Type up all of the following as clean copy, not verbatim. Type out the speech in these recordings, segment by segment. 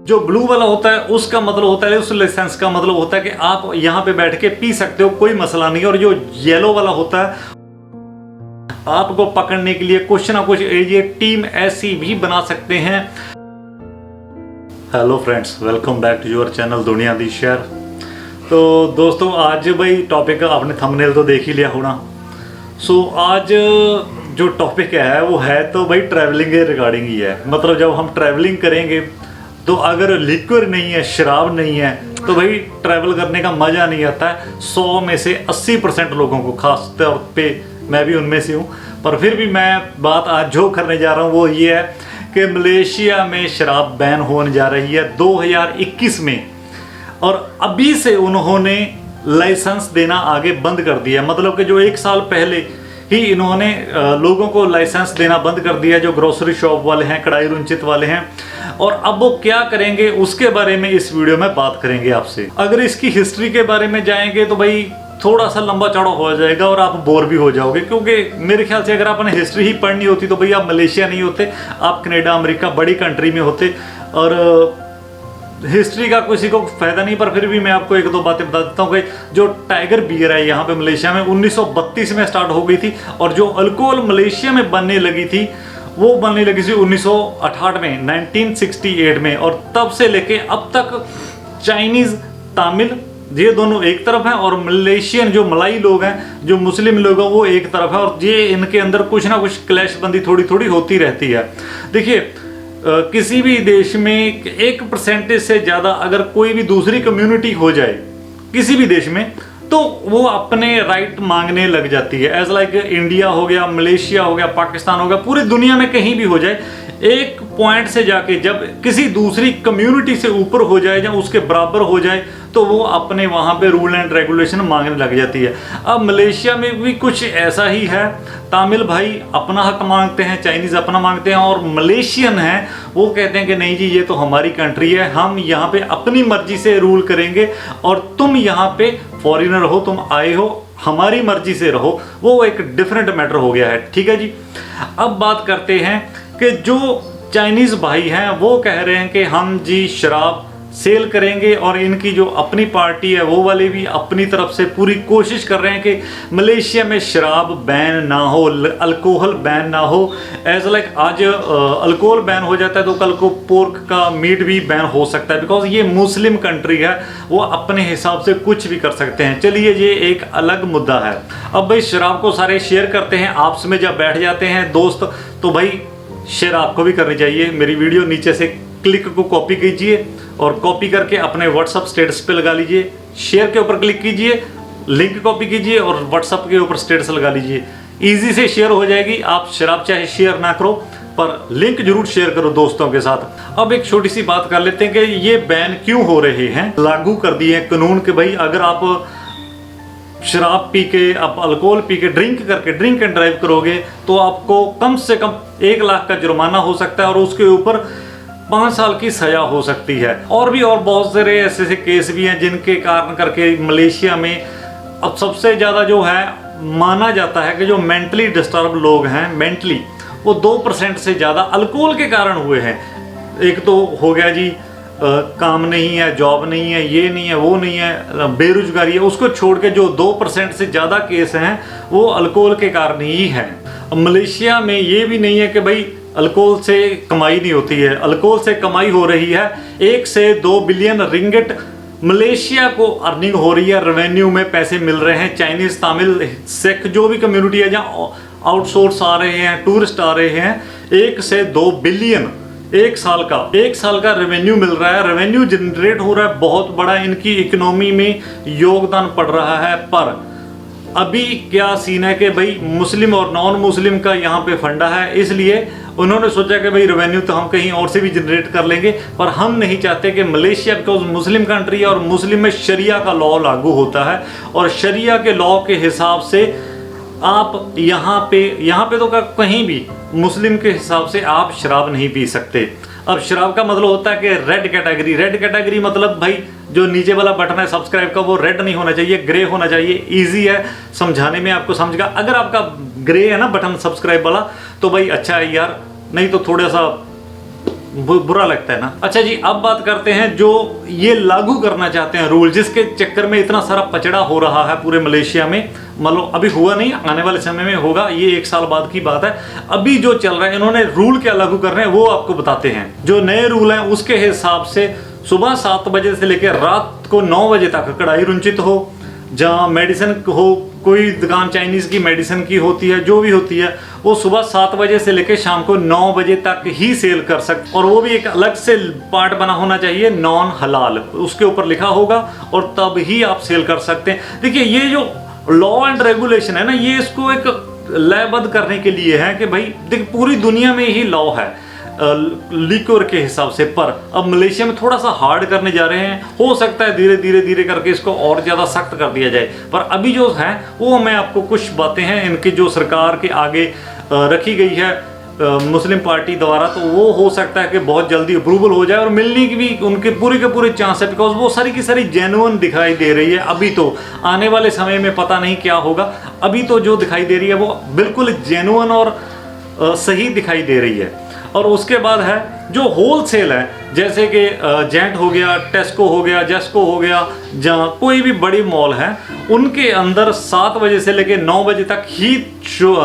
जो ब्लू वाला होता है उसका मतलब होता है, उस लाइसेंस का मतलब होता है कि आप यहाँ पे बैठ के पी सकते हो, कोई मसला नहीं। और जो येलो वाला होता है, आपको पकड़ने के लिए कुछ ना कुछ ये टीम ऐसी भी बना सकते हैं। Hello friends, welcome back to your channel दुनिया दी शहर। तो दोस्तों, आज भाई टॉपिक आपने थंबनेल तो देख ही लिया होना। सो आज जो टॉपिक है वो है तो भाई ट्रैवलिंग के रिगार्डिंग ही है। मतलब जब हम ट्रैवलिंग करेंगे तो अगर लिक्विड नहीं है, शराब नहीं है, तो भाई ट्रैवल करने का मज़ा नहीं आता है। 100 में से 80% लोगों को, खास तौर पे मैं भी उनमें से हूँ। पर फिर भी मैं बात आज जो करने जा रहा हूँ वो ये है कि मलेशिया में शराब बैन होने जा रही है 2021 में, और अभी से उन्होंने लाइसेंस देना आगे बंद कर दिया। मतलब कि जो 1 साल पहले ही इन्होंने लोगों को लाइसेंस देना बंद कर दिया, जो ग्रोसरी शॉप वाले हैं, कढ़ाई रुंचित वाले हैं। और अब वो क्या करेंगे उसके बारे में इस वीडियो में बात करेंगे आपसे। अगर इसकी हिस्ट्री के बारे में जाएंगे तो भाई थोड़ा सा लंबा चौड़ा हो जाएगा और आप बोर भी हो जाओगे, क्योंकि मेरे ख्याल से अगर आपने हिस्ट्री ही पढ़नी होती तो भाई आप मलेशिया नहीं होते, आप कनाडा, अमेरिका, बड़ी कंट्री में होते। और हिस्ट्री का किसी को फायदा नहीं, पर फिर भी मैं आपको 1-2 बातें बता देता हूँ कि जो टाइगर बियर है यहाँ पे मलेशिया में 1932 में स्टार्ट हो गई थी, और जो अल्कोहल मलेशिया में बनने लगी थी वो बनने लगी थी 1968 में, 1968 में। और तब से लेके अब तक चाइनीज़, तमिल, ये दोनों एक तरफ हैं, और मलेशियन जो मलाई लोग हैं, जो मुस्लिम लोग हैं, वो एक तरफ है। और ये इनके अंदर कुछ ना कुछ क्लैशबंदी थोड़ी थोड़ी होती रहती है। देखिए, किसी भी देश में 1% से ज़्यादा अगर कोई भी दूसरी कम्युनिटी हो जाए किसी भी देश में, तो वो अपने राइट मांगने लग जाती है। एज लाइक इंडिया हो गया, मलेशिया हो गया, पाकिस्तान हो गया, पूरी दुनिया में कहीं भी हो जाए, एक पॉइंट से जाके जब किसी दूसरी कम्युनिटी से ऊपर हो जाए या उसके बराबर हो जाए तो वो अपने वहाँ पे रूल एंड रेगुलेशन मांगने लग जाती है। अब मलेशिया में भी कुछ ऐसा ही है। तमिल भाई अपना हक मांगते हैं, चाइनीज़ अपना मांगते हैं, और मलेशियन हैं वो कहते हैं कि नहीं जी, ये तो हमारी कंट्री है, हम यहाँ पे अपनी मर्जी से रूल करेंगे, और तुम यहाँ पे फॉरेनर हो, तुम आए हो, हमारी मर्जी से रहो। वो एक डिफरेंट मैटर हो गया है। ठीक है जी। अब बात करते हैं कि जो चाइनीज़ भाई हैं वो कह रहे हैं कि हम जी शराब सेल करेंगे, और इनकी जो अपनी पार्टी है वो वाले भी अपनी तरफ से पूरी कोशिश कर रहे हैं कि मलेशिया में शराब बैन ना हो, अल्कोहल बैन ना हो। एज लाइक आज अल्कोहल बैन हो जाता है तो कल को पोर्क का मीट भी बैन हो सकता है, बिकॉज ये मुस्लिम कंट्री है, वो अपने हिसाब से कुछ भी कर सकते हैं। चलिए, ये एक अलग मुद्दा है। अब भाई शराब को सारे शेयर करते हैं, आपस में जब बैठ जाते हैं दोस्त, तो भाई शेयर आपको भी करनी चाहिए। मेरी वीडियो नीचे से क्लिक को कॉपी कीजिए और कॉपी करके अपने व्हाट्सअप स्टेटस पे लगा लीजिए। शेयर के ऊपर क्लिक कीजिए, लिंक कॉपी कीजिए और व्हाट्सअप के ऊपर स्टेटस लगा लीजिए। इजी से शेयर हो जाएगी। आप शराब चाहे शेयर ना करो, पर लिंक जरूर शेयर करो दोस्तों के साथ। अब एक छोटी सी बात कर लेते हैं कि ये बैन क्यों हो रहे हैं। लागू कर दिए हैं कानून के भाई अगर आप शराब पी के, आप अल्कोहल पी के, ड्रिंक एंड ड्राइव करोगे तो आपको कम से कम 1 लाख का जुर्माना हो सकता है, और उसके ऊपर 5 साल की सजा हो सकती है। और बहुत सारे ऐसे केस भी हैं जिनके कारण करके मलेशिया में अब सबसे ज़्यादा जो है माना जाता है कि जो मेंटली डिस्टर्ब लोग हैं, मेंटली, वो 2% से ज़्यादा अल्कोहल के कारण हुए हैं। एक तो हो गया जी काम नहीं है, जॉब नहीं है, ये नहीं है, वो नहीं है, बेरोजगारी है, उसको छोड़ के जो 2% से ज़्यादा केस हैं वो अल्कोहल के कारण ही हैं। मलेशिया में ये भी नहीं है कि भाई अल्कोहल से कमाई नहीं होती है, अल्कोहल से कमाई हो रही है। 1 से 2 बिलियन रिंगिट मलेशिया को अर्निंग हो रही है, रेवेन्यू में पैसे मिल रहे हैं। चाइनीज़, तमिल, सिख, जो भी कम्युनिटी है जहाँ आउटसोर्स आ रहे हैं, टूरिस्ट आ रहे हैं, 1 से 2 बिलियन 1 साल का रेवेन्यू मिल रहा है, रेवेन्यू जनरेट हो रहा है, बहुत बड़ा इनकी इकोनॉमी में योगदान पड़ रहा है। पर अभी क्या सीन है कि भाई मुस्लिम और नॉन मुस्लिम का यहाँ पे फंडा है, इसलिए उन्होंने सोचा कि भाई रेवेन्यू तो हम कहीं और से भी जनरेट कर लेंगे, पर हम नहीं चाहते कि मलेशिया, बिकॉज मुस्लिम कंट्री है और मुस्लिम में शरिया का लॉ लागू होता है, और शरिया के लॉ के हिसाब से आप यहाँ पे तो कहीं भी मुस्लिम के हिसाब से आप शराब नहीं पी सकते। अब शराब का मतलब होता है कि रेड कैटेगरी मतलब भाई जो नीचे वाला बटन है सब्सक्राइब का वो रेड नहीं होना चाहिए, ग्रे होना चाहिए। इजी है समझाने में, आपको समझेगा। अगर आपका ग्रे है ना बटन सब्सक्राइब वाला, तो भाई अच्छा है यार, नहीं तो थोड़ा सा बुरा लगता है ना। अच्छा जी, अब बात करते हैं जो ये लागू करना चाहते हैं रूल, जिसके चक्कर में इतना सारा पचड़ा हो रहा है पूरे मलेशिया में। मतलब अभी हुआ नहीं, आने वाले समय में होगा, ये 1 साल बाद की बात है। अभी जो चल रहा है, इन्होंने रूल क्या लागू कर रहे हैं वो आपको बताते हैं। जो नए रूल हैं उसके हिसाब से सुबह 7 बजे से लेकर रात को 9 बजे तक कढ़ाई रुंचित हो, जहाँ मेडिसिन हो, कोई दुकान चाइनीज़ की मेडिसिन की होती है, जो भी होती है, वो सुबह 7 बजे से लेकर शाम को 9 बजे तक ही सेल कर सकते। और वो भी एक अलग से पार्ट बना होना चाहिए, नॉन हलाल, उसके ऊपर लिखा होगा, और तब ही आप सेल कर सकते हैं। देखिए, ये जो लॉ एंड रेगुलेशन है ना, ये इसको एक लयबद्ध करने के लिए है कि भाई देखिए, पूरी दुनिया में ही लॉ है लिक्योर के हिसाब से, पर अब मलेशिया में थोड़ा सा हार्ड करने जा रहे हैं। हो सकता है धीरे धीरे धीरे करके इसको और ज़्यादा सख्त कर दिया जाए, पर अभी जो है वो मैं आपको कुछ बातें हैं इनकी जो सरकार के आगे रखी गई है मुस्लिम पार्टी द्वारा, तो वो हो सकता है कि बहुत जल्दी अप्रूवल हो जाए और मिलने की भी उनके पूरे के पूरे चांस है, बिकॉज वो सारी की सारी जेन्युइन दिखाई दे रही है। अभी तो आने वाले समय में पता नहीं क्या होगा, अभी तो जो दिखाई दे रही है वो बिल्कुल जेन्युइन और सही दिखाई दे रही है। और उसके बाद है जो होल सेल है, जैसे कि जेंट हो गया, टेस्को हो गया, जेस्को हो गया, जहाँ कोई भी बड़ी मॉल है, उनके अंदर 7 बजे से लेकर 9 बजे तक ही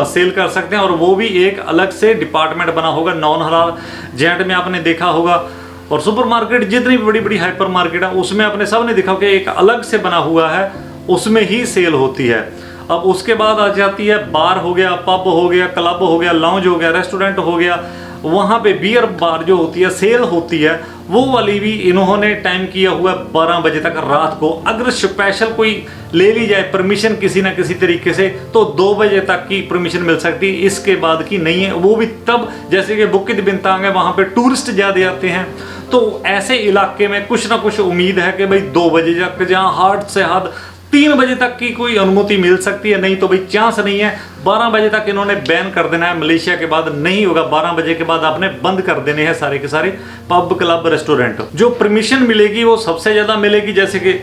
सेल कर सकते हैं, और वो भी एक अलग से डिपार्टमेंट बना होगा नॉन हलाल। जेंट में आपने देखा होगा, और सुपरमार्केट जितनी भी बड़ी बड़ी हाइपर मार्केट है उसमें आपने सबने देखा कि एक अलग से बना हुआ है, उसमें ही सेल होती है। अब उसके बाद आ जाती है बार हो गया, पब हो गया, क्लब हो गया, लाउंज हो गया, रेस्टोरेंट हो गया, वहाँ पे बियर बार जो होती है सेल होती है, वो वाली भी इन्होंने टाइम किया हुआ है 12 बजे तक रात को। अगर स्पेशल कोई ले ली जाए परमिशन किसी ना किसी तरीके से, तो 2 बजे तक की परमिशन मिल सकती है, इसके बाद की नहीं है। वो भी तब, जैसे कि बुकित बिंतांग है, वहाँ पे टूरिस्ट ज़्यादा आते हैं, तो ऐसे इलाके में कुछ ना कुछ उम्मीद है कि भाई 2 बजे तक, जहाँ हद से हद 3 बजे तक की कोई अनुमति मिल सकती है, नहीं तो भाई चांस नहीं है। 12 बजे तक इन्होंने बैन कर देना है, मलेशिया के बाद नहीं होगा। 12 बजे के बाद आपने बंद कर देने हैं सारे के सारे पब, क्लब, रेस्टोरेंट। जो परमिशन मिलेगी वो सबसे ज़्यादा मिलेगी, जैसे कि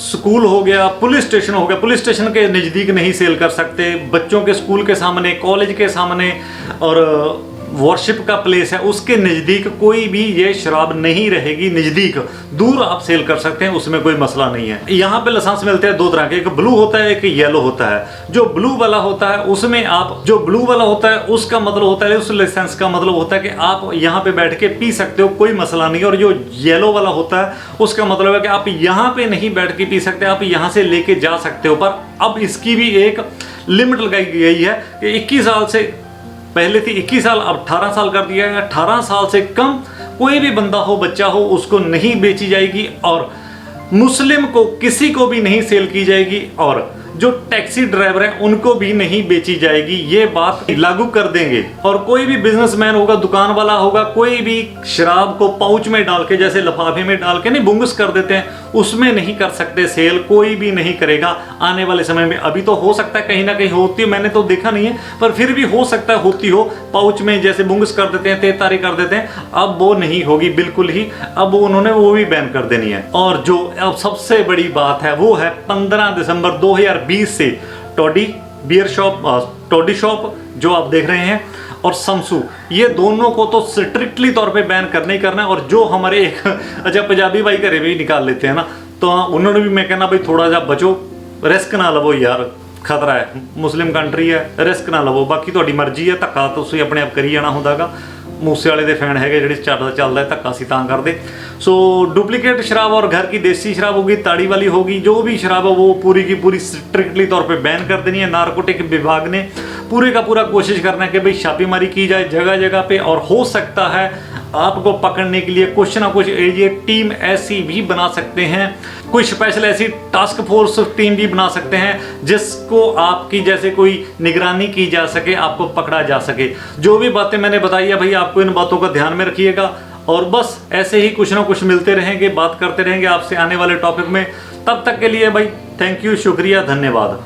स्कूल हो गया, पुलिस स्टेशन हो गया। पुलिस स्टेशन के नज़दीक नहीं सेल कर सकते, बच्चों के स्कूल के सामने, कॉलेज के सामने, और वर्शिप का प्लेस है उसके नज़दीक कोई भी ये शराब नहीं रहेगी। नज़दीक, दूर आप सेल कर सकते हैं, उसमें कोई मसला नहीं है। यहाँ पे लाइसेंस मिलते हैं 2 तरह के, एक ब्लू होता है, एक येलो होता है। जो ब्लू वाला होता है उसमें आप, जो ब्लू वाला होता है उसका मतलब होता है, उस लाइसेंस का मतलब होता है कि आप यहाँ पे बैठ के पी सकते हो, कोई मसला नहीं। और जो येलो वाला होता है उसका मतलब है कि आप यहाँ पे नहीं बैठ के पी सकते, आप यहाँ से लेके जा सकते हो। पर अब इसकी भी एक लिमिट लगाई गई है कि 21 साल से, पहले थी 21 साल, अब 18 साल कर दिया है। 18 साल से कम कोई भी बंदा हो, बच्चा हो, उसको नहीं बेची जाएगी, और मुस्लिम को किसी को भी नहीं सेल की जाएगी, और जो टैक्सी ड्राइवर हैं उनको भी नहीं बेची जाएगी। ये बात लागू कर देंगे। और कोई भी बिजनेसमैन होगा, दुकान वाला होगा, कोई भी शराब को पाउच में डाल के, जैसे लिफाफे में डाल के नहीं बुंगस कर देते हैं, उसमें नहीं कर सकते सेल, कोई भी नहीं करेगा आने वाले समय में। अभी तो हो सकता है कहीं ना कहीं होती है, मैंने तो देखा नहीं है, पर फिर भी हो सकता है होती हो, पाउच में जैसे बुंगस कर देते हैं, तेतारी कर देते हैं। अब वो नहीं होगी बिल्कुल ही, अब उन्होंने वो भी बैन कर देनी है। और जो अब सबसे बड़ी बात है वो है 15 दिसंबर 2020 से Todi beer shop, Todi shop जो आप देख रहे हैं, और समसू, ये दोनों को तो स्ट्रिक्टली तौर पे बैन करना ही करना है। और जो हमारे एक अच्छा पंजाबी भाई घरे भी निकाल लेते हैं ना, तो उन्होंने भी, मैं कहना भाई थोड़ा जा बचो, रिस्क ना लवो यार, खतरा है, मुस्लिम कंट्री है, रिस्क ना लवो। बाकी ਤੁਹਾਡੀ मर्जी है, ਧੱਕਾ ਤੁਸੀਂ ਆਪਣੇ ਆਪ ਕਰੀ ਜਾਣਾ ਹੁੰਦਾਗਾ। मूसे वाले के फैन है ਜਿਹੜੇ ਚੱਲਦਾ है ਧੱਕਾ ਅਸੀਂ ਤਾਂ ਕਰਦੇ। सो डुप्लीकेट शराब और घर की देसी शराब होगी, ताड़ी वाली होगी, जो भी शराब है वो पूरी की पूरी स्ट्रिक्टली तौर पे बैन कर देनी है। नारकोटिक विभाग ने पूरे का पूरा कोशिश करना है कि भाई छापेमारी की जाए जगह जगह पे, और हो सकता है आपको पकड़ने के लिए कुछ ना कुछ ये टीम ऐसी भी बना सकते हैं, कोई स्पेशल ऐसी टास्क फोर्स टीम भी बना सकते हैं जिसको आपकी जैसे कोई निगरानी की जा सके, आपको पकड़ा जा सके। जो भी बातें मैंने बताई है भाई, आपको इन बातों का ध्यान में रखिएगा, और बस ऐसे ही कुछ ना कुछ मिलते रहेंगे, बात करते रहेंगे आपसे आने वाले टॉपिक में। तब तक के लिए भाई थैंक यू, शुक्रिया, धन्यवाद।